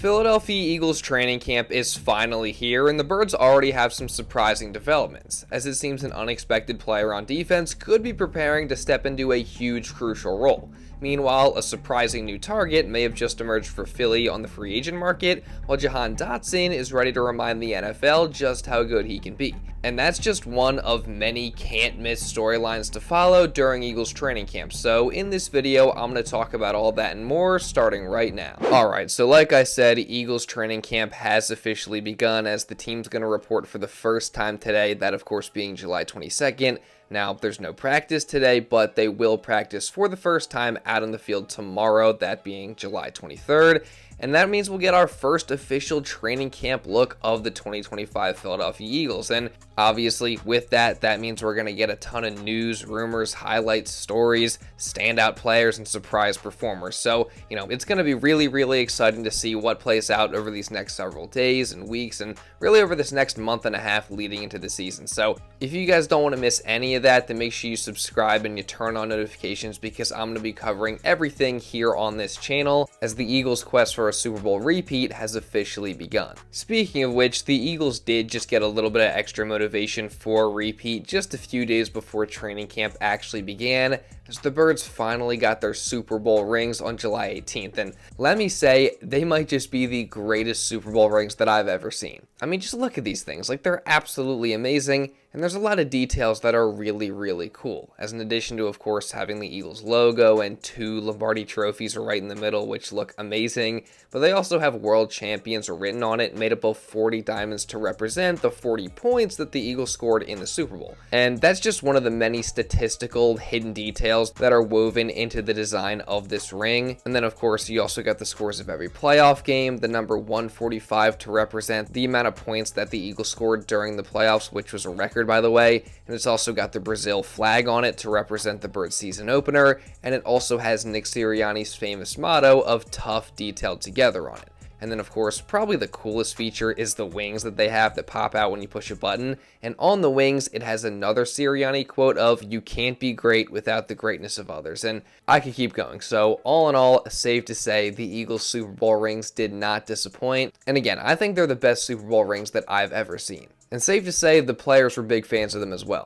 Philadelphia Eagles training camp is finally here, and the Birds already have some surprising developments, as it seems an unexpected player on defense could be preparing to step into a huge crucial role. Meanwhile, a surprising new target may have just emerged for Philly on the free agent market, while Jahan Dotson is ready to remind the NFL just how good he can be. And that's just one of many can't-miss storylines to follow during Eagles training camp. So in this video, I'm going to talk about all that and more, starting right now. Alright, so like I said, Eagles training camp has officially begun, as the team's going to report for the first time today, that of course being July 22nd. Now, there's no practice today, but they will practice for the first time out on the field tomorrow, that being July 23rd. And that means we'll get our first official training camp look of the 2025 Philadelphia Eagles. And obviously, with that, that means we're going to get a ton of news, rumors, highlights, stories, standout players, and surprise performers. So, it's going to be really, really exciting to see what plays out over these next several days and weeks, and really over this next month and a half leading into the season. So, if you guys don't want to miss any of that, then make sure you subscribe and you turn on notifications, because I'm going to be covering everything here on this channel as the Eagles' quest for a Super Bowl repeat has officially begun. Speaking of which, the Eagles did just get a little bit of extra motivation for a repeat just a few days before training camp actually began, as the Birds finally got their Super Bowl rings on July 18th, and let me say, they might just be the greatest Super Bowl rings that I've ever seen. I mean, just look at these things, like they're absolutely amazing, and there's a lot of details that are really, really cool, as in addition to, of course, having the Eagles logo and 2 Lombardi trophies right in the middle, which look amazing, but they also have world champions written on it, made up of 40 diamonds to represent the 40 points that the Eagles scored in the Super Bowl. And that's just one of the many statistical hidden details that are woven into the design of this ring. And then, of course, you also got the scores of every playoff game, the number 145 to represent the amount of points that the Eagles scored during the playoffs, which was a record, by the way, and it's also got the Brazil flag on it to represent the Birds season opener, and it also has Nick Sirianni's famous motto of tough, detailed together on it. And then, of course, probably the coolest feature is the wings that they have that pop out when you push a button, and on the wings it has another Sirianni quote of "You can't be great without the greatness of others," and I could keep going. So all in all, safe to say the Eagles Super Bowl rings did not disappoint, and again, I think they're the best Super Bowl rings that I've ever seen. And safe to say the players were big fans of them as well.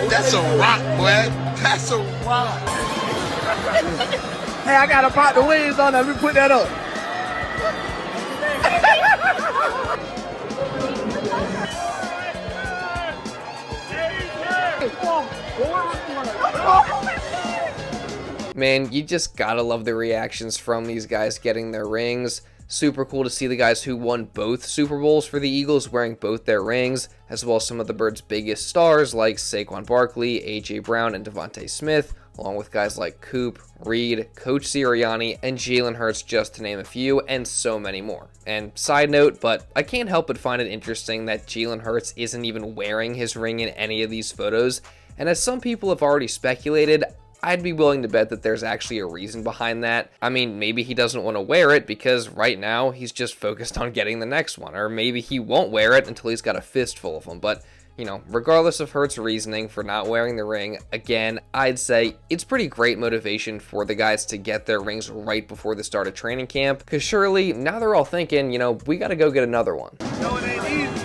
That's a rock, boy. That's a rock. Hey, I gotta pop the wings on that. Let me put that up. Man, you just gotta love the reactions from these guys getting their rings. Super cool to see the guys who won both Super Bowls for the Eagles wearing both their rings, as well as some of the Birds' biggest stars like Saquon Barkley, A.J. Brown, and Devontae Smith, along with guys like Coop, Reed, Coach Sirianni, and Jalen Hurts, just to name a few, and so many more. And side note, but I can't help but find it interesting that Jalen Hurts isn't even wearing his ring in any of these photos, and as some people have already speculated, I'd be willing to bet that there's actually a reason behind that. I mean, maybe he doesn't want to wear it because right now he's just focused on getting the next one, or maybe he won't wear it until he's got a fistful of them. But, regardless of Hurts' reasoning for not wearing the ring, again, I'd say it's pretty great motivation for the guys to get their rings right before the start of training camp, because surely now they're all thinking, we got to go get another one. No, it ain't easy.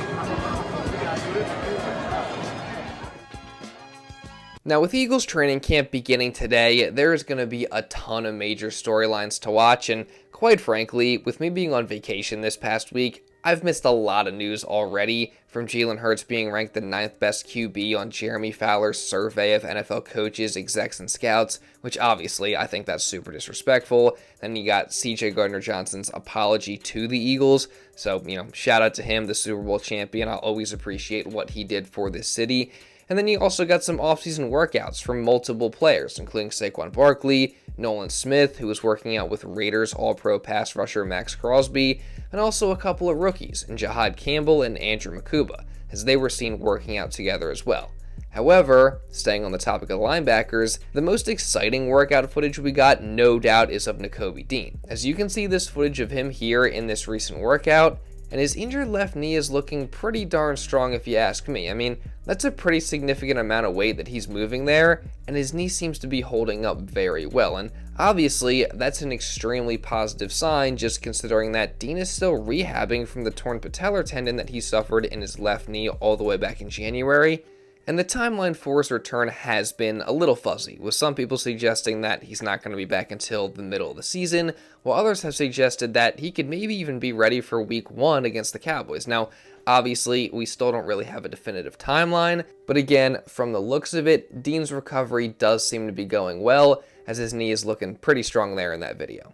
Now, with Eagles training camp beginning today, there is going to be a ton of major storylines to watch, and quite frankly, with me being on vacation this past week, I've missed a lot of news already, from Jalen Hurts being ranked the 9th best QB on Jeremy Fowler's survey of NFL coaches, execs, and scouts, which obviously I think that's super disrespectful. Then you got CJ Gardner-Johnson's apology to the Eagles, so, shout out to him, the Super Bowl champion. I'll always appreciate what he did for this city. And then you also got some offseason workouts from multiple players, including Saquon Barkley, Nolan Smith, who was working out with Raiders All-Pro pass rusher Max Crosby, and also a couple of rookies in Jahad Campbell and Andrew Mukuba, as they were seen working out together as well. However, staying on the topic of linebackers, the most exciting workout footage we got no doubt is of Nakobe Dean. As you can see this footage of him here in this recent workout, and his injured left knee is looking pretty darn strong if you ask me. I mean, that's a pretty significant amount of weight that he's moving there, and his knee seems to be holding up very well, and obviously that's an extremely positive sign just considering that Dean is still rehabbing from the torn patellar tendon that he suffered in his left knee all the way back in January. And the timeline for his return has been a little fuzzy, with some people suggesting that he's not going to be back until the middle of the season, while others have suggested that he could maybe even be ready for week 1 against the Cowboys. Now, obviously, we still don't really have a definitive timeline, but again, from the looks of it, Dean's recovery does seem to be going well, as his knee is looking pretty strong there in that video.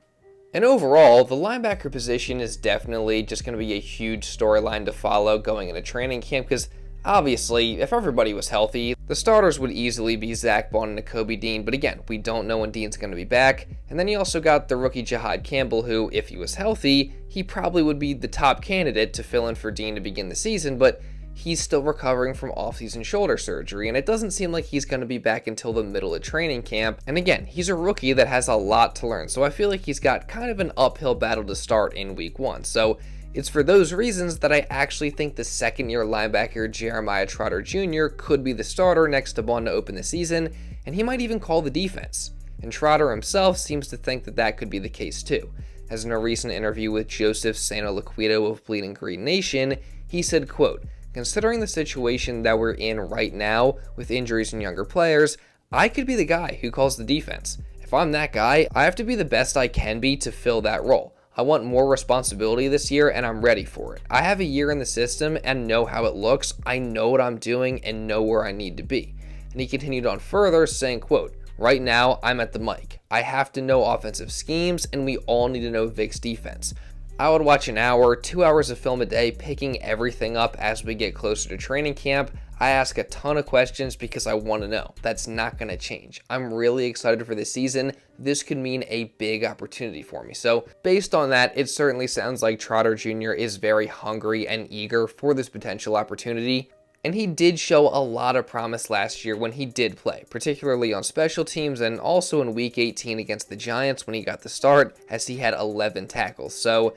And overall, the linebacker position is definitely just going to be a huge storyline to follow going into training camp, because obviously, if everybody was healthy, the starters would easily be Zach Bond and Nakobe Dean, but again, we don't know when Dean's going to be back. And then you also got the rookie Jahan Campbell, who, if he was healthy, he probably would be the top candidate to fill in for Dean to begin the season, but he's still recovering from offseason shoulder surgery, and it doesn't seem like he's going to be back until the middle of training camp. And again, he's a rookie that has a lot to learn, so I feel like he's got kind of an uphill battle to start in week 1. So it's for those reasons that I actually think the second-year linebacker Jeremiah Trotter Jr. could be the starter next to Bond to open the season, and he might even call the defense. And Trotter himself seems to think that that could be the case too. As in a recent interview with Joseph Sanoliquito of Bleeding Green Nation, he said, quote, "Considering the situation that we're in right now with injuries and younger players, I could be the guy who calls the defense. If I'm that guy, I have to be the best I can be to fill that role. I want more responsibility this year, and I'm ready for it. I have a year in the system and know how it looks. I know what I'm doing and know where I need to be." And he continued on further saying, quote, "Right now, I'm at the mic. I have to know offensive schemes, and we all need to know Vic's defense. I would watch an hour, 2 hours of film a day, picking everything up as we get closer to training camp. I ask a ton of questions because I want to know. That's not going to change. I'm really excited for this season. This could mean a big opportunity for me." So based on that, it certainly sounds like Trotter Jr. is very hungry and eager for this potential opportunity. And he did show a lot of promise last year when he did play, particularly on special teams and also in Week 18 against the Giants when he got the start, as he had 11 tackles. So,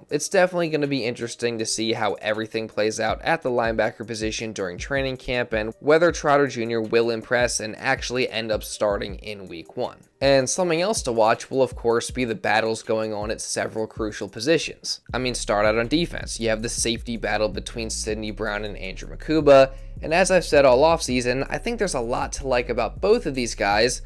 it's definitely going to be interesting to see how everything plays out at the linebacker position during training camp and whether Trotter Jr. will impress and actually end up starting in Week 1. And something else to watch will of course be the battles going on at several crucial positions. Start out on defense. You have the safety battle between Sidney Brown and Andrew Mukuba, and as I've said all offseason, I think there's a lot to like about both of these guys.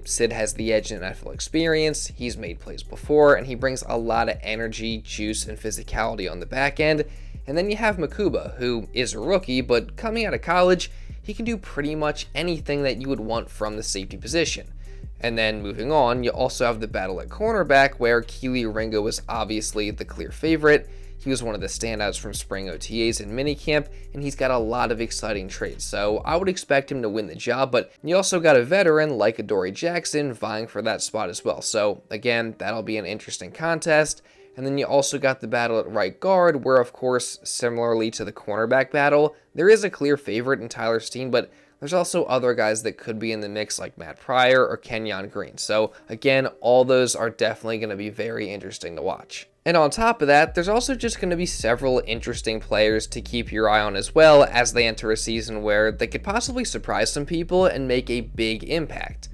Sid has the edge in NFL experience, he's made plays before, and he brings a lot of energy, juice, and physicality on the back end. And then you have Mukuba, who is a rookie, but coming out of college, he can do pretty much anything that you would want from the safety position. And then moving on, you also have the battle at cornerback, where Kelee Ringo was obviously the clear favorite. He was one of the standouts from spring OTAs and minicamp, and he's got a lot of exciting traits, so I would expect him to win the job, but you also got a veteran like Adoree Jackson vying for that spot as well. So again, that'll be an interesting contest. And then you also got the battle at right guard, where of course, similarly to the cornerback battle, there is a clear favorite in Tyler Steen, but there's also other guys that could be in the mix like Matt Pryor or Kenyon Green. So again, all those are definitely going to be very interesting to watch. And on top of that, there's also just going to be several interesting players to keep your eye on as well as they enter a season where they could possibly surprise some people and make a big impact.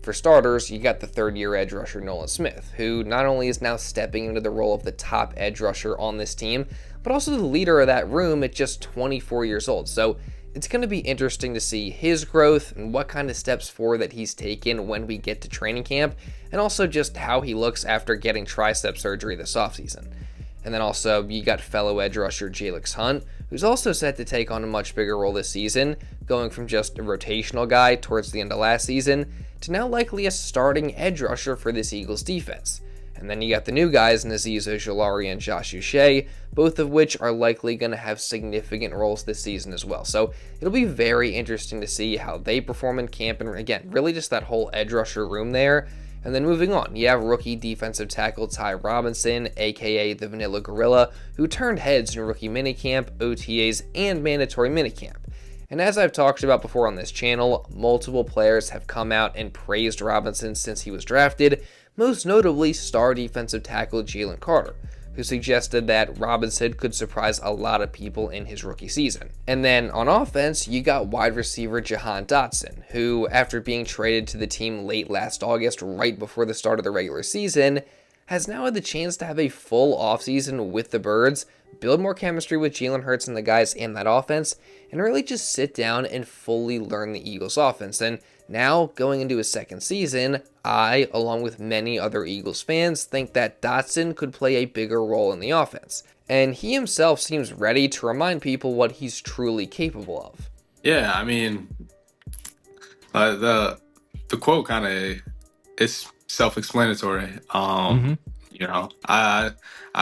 For starters, you got the third-year edge rusher Nolan Smith, who not only is now stepping into the role of the top edge rusher on this team, but also the leader of that room at just 24 years old. So it's going to be interesting to see his growth and what kind of steps forward that he's taken when we get to training camp, and also just how he looks after getting tricep surgery this offseason. And then also, you got fellow edge rusher Jalyx Hunt, who's also set to take on a much bigger role this season, going from just a rotational guy towards the end of last season to now likely a starting edge rusher for this Eagles defense. And then you got the new guys in Azeez Ojulari and Josh Uche, both of which are likely going to have significant roles this season as well. So it'll be very interesting to see how they perform in camp, and again, really just that whole edge rusher room there. And then moving on, you have rookie defensive tackle Ty Robinson, aka the Vanilla Gorilla, who turned heads in rookie minicamp, OTAs, and mandatory minicamp. And as I've talked about before on this channel, multiple players have come out and praised Robinson since he was drafted, most notably star defensive tackle Jalen Carter, who suggested that Robinson could surprise a lot of people in his rookie season. And then on offense, you got wide receiver Jahan Dotson, who, after being traded to the team late last August, right before the start of the regular season, has now had the chance to have a full offseason with the Birds, build more chemistry with Jalen Hurts and the guys in that offense, and really just sit down and fully learn the Eagles offense. And now, going into his second season, I, along with many other Eagles fans, think that Dotson could play a bigger role in the offense. And he himself seems ready to remind people what he's truly capable of. Yeah, I mean, the quote kind of is self-explanatory. You know, I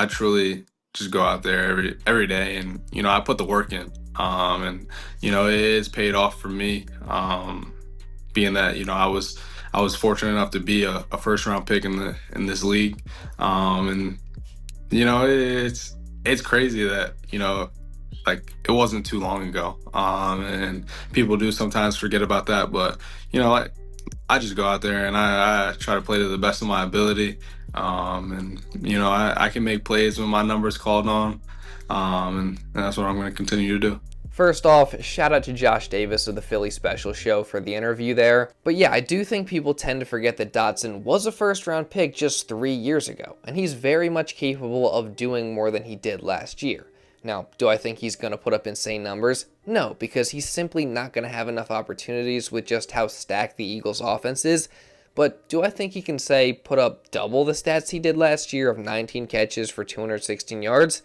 truly just go out there every day, and I put the work in. And it's paid off for me. Being that I was fortunate enough to be a first round pick in this league, and it's crazy that like it wasn't too long ago, and people do sometimes forget about that, but I just go out there and I try to play to the best of my ability, and I can make plays when my number's called on, and that's what I'm going to continue to do. First off, shout out to Josh Davis of the Philly Special Show for the interview there. But yeah, I do think people tend to forget that Dotson was a first-round pick just 3 years ago, and he's very much capable of doing more than he did last year. Now, do I think he's going to put up insane numbers? No, because he's simply not going to have enough opportunities with just how stacked the Eagles' offense is. But do I think he can, say, put up double the stats he did last year of 19 catches for 216 yards?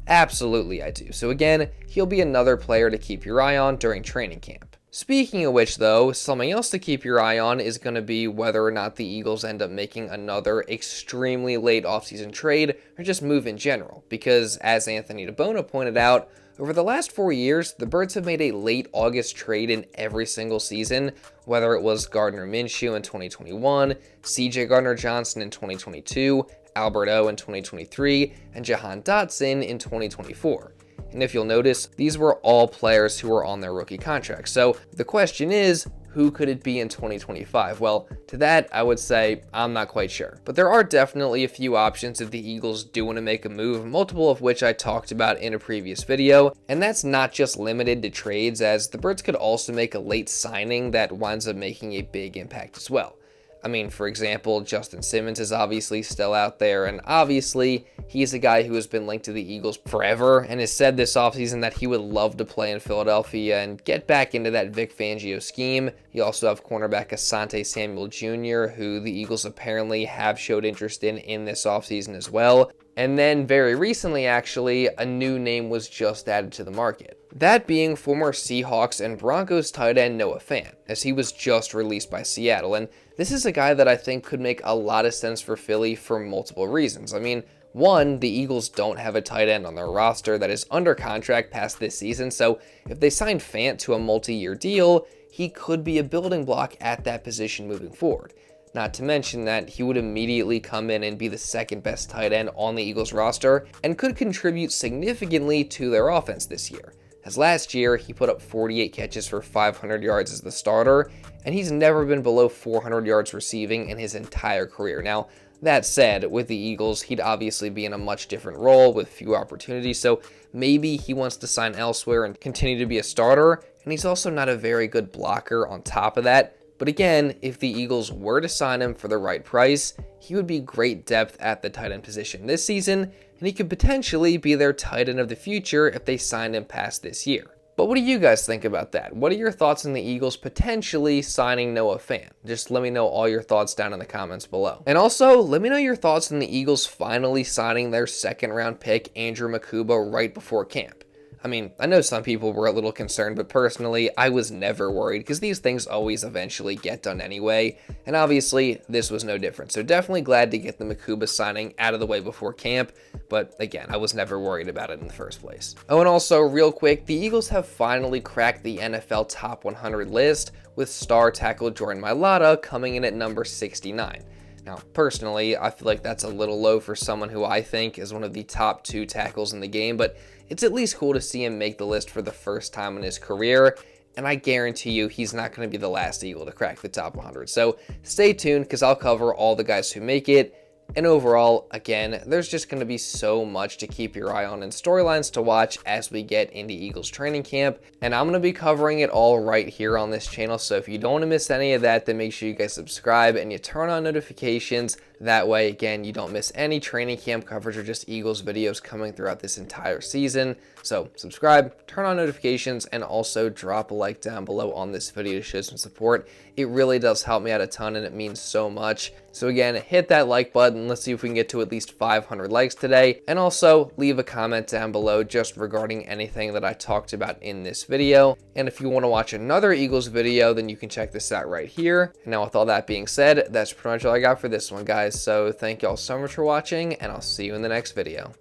Absolutely I do. So again, he'll be another player to keep your eye on during training camp. Speaking of which though, something else to keep your eye on is going to be whether or not the Eagles end up making another extremely late offseason trade or just move in general. Because as Anthony DeBona pointed out, over the last 4 years, the Birds have made a late August trade in every single season, whether it was Gardner Minshew in 2021, CJ Gardner-Johnson in 2022, Albert O in 2023, and Jahan Dotson in 2024. And if you'll notice, these were all players who were on their rookie contracts. So the question is, who could it be in 2025? Well, to that, I would say I'm not quite sure. But there are definitely a few options if the Eagles do want to make a move, multiple of which I talked about in a previous video. And that's not just limited to trades, as the Birds could also make a late signing that winds up making a big impact as well. I mean, for example, Justin Simmons is obviously still out there, and obviously he's a guy who has been linked to the Eagles forever and has said this offseason that he would love to play in Philadelphia and get back into that Vic Fangio scheme. You also have cornerback Asante Samuel Jr., who the Eagles apparently have showed interest in this offseason as well. And then very recently, actually, a new name was just added to the market. That being former Seahawks and Broncos tight end Noah Fant, as he was just released by Seattle. And this is a guy that I think could make a lot of sense for Philly for multiple reasons. I mean, one, the Eagles don't have a tight end on their roster that is under contract past this season, so if they sign Fant to a multi-year deal, he could be a building block at that position moving forward. Not to mention that he would immediately come in and be the second best tight end on the Eagles roster and could contribute significantly to their offense this year. As last year, he put up 48 catches for 500 yards as the starter, and he's never been below 400 yards receiving in his entire career. Now, that said, with the Eagles, he'd obviously be in a much different role with fewer opportunities, so maybe he wants to sign elsewhere and continue to be a starter, and he's also not a very good blocker on top of that. But again, if the Eagles were to sign him for the right price, he would be great depth at the tight end position this season, and he could potentially be their tight end of the future if they signed him past this year. But what do you guys think about that? What are your thoughts on the Eagles potentially signing Noah Fant? Just let me know all your thoughts down in the comments below. And also, let me know your thoughts on the Eagles finally signing their second round pick, Andrew Mukuba, right before camp. I mean, I know some people were a little concerned, but personally, I was never worried because these things always eventually get done anyway, and obviously, this was no different. So definitely glad to get the Mukuba signing out of the way before camp, but again, I was never worried about it in the first place. Oh, and also, real quick, the Eagles have finally cracked the NFL Top 100 list, with star tackle Jordan Mailata coming in at number 69. Now, personally, I feel like that's a little low for someone who I think is one of the top 2 tackles in the game, but it's at least cool to see him make the list for the first time in his career. and I guarantee you he's not going to be the last Eagle to crack the top 100. So stay tuned because I'll cover all the guys who make it. And overall, again, there's just going to be so much to keep your eye on and storylines to watch as we get into Eagles training camp. And I'm going to be covering it all right here on this channel. So if you don't want to miss any of that, then make sure you guys subscribe and you turn on notifications. That way, again, you don't miss any training camp coverage or just Eagles videos coming throughout this entire season. So subscribe, turn on notifications, and also drop a like down below on this video to show some support. It really does help me out a ton and it means so much. So again, hit that like button. Let's see if we can get to at least 500 likes today. And also leave a comment down below just regarding anything that I talked about in this video. And if you want to watch another Eagles video, then you can check this out right here. And now with all that being said, that's pretty much all I got for this one, guys. So thank y'all so much for watching, and I'll see you in the next video.